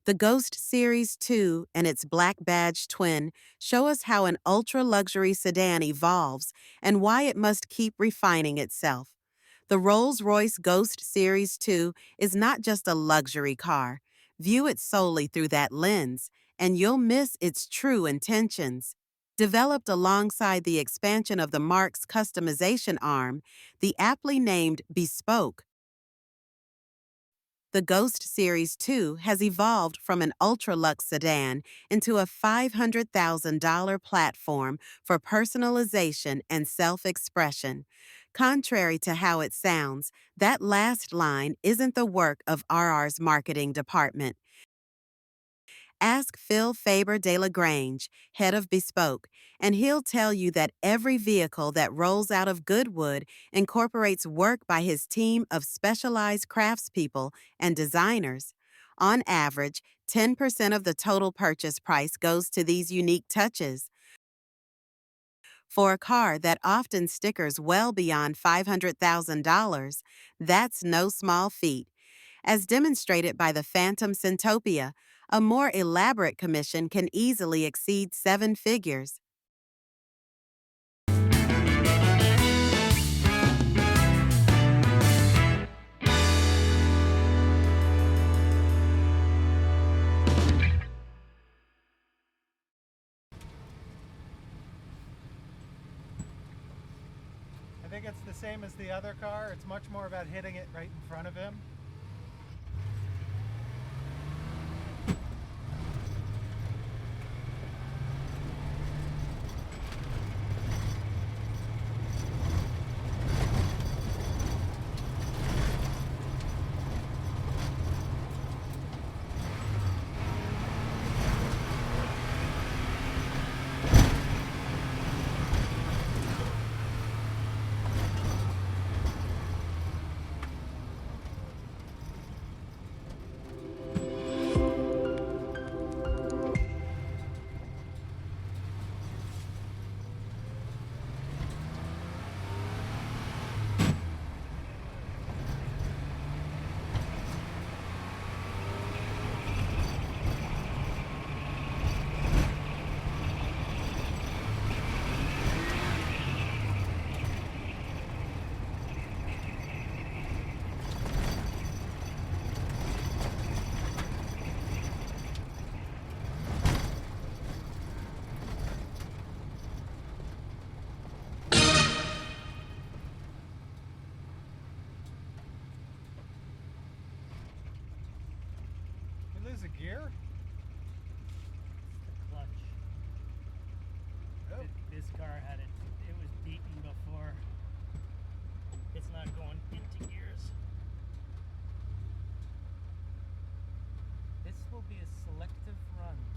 The Ghost Series II and its black badge twin show us how an ultra-luxury sedan evolves and why it must keep refining itself. The Rolls-Royce Ghost Series II is not just a luxury car. View it solely through that lens, and you'll miss its true intentions. Developed alongside the expansion of the marque's customization arm, the aptly named Bespoke, the Ghost Series II has evolved from an ultra-lux sedan into a $500,000 platform for personalization and self-expression. Contrary to how it sounds, that last line isn't the work of RR's marketing department. Ask Phil Fabre de la Grange, head of Bespoke, and he'll tell you that every vehicle that rolls out of Goodwood incorporates work by his team of specialized craftspeople and designers. On average, 10% of the total purchase price goes to these unique touches. For a car that often stickers well beyond $500,000, that's no small feat. As demonstrated by the Phantom Syntopia, a more elaborate commission can easily exceed seven figures. I think it's the same as the other car. It's much more about hitting it right in front of him. You lose a gear? The clutch. Oh. This car had it. It was beaten before. It's not going into gears. This will be a selective runs.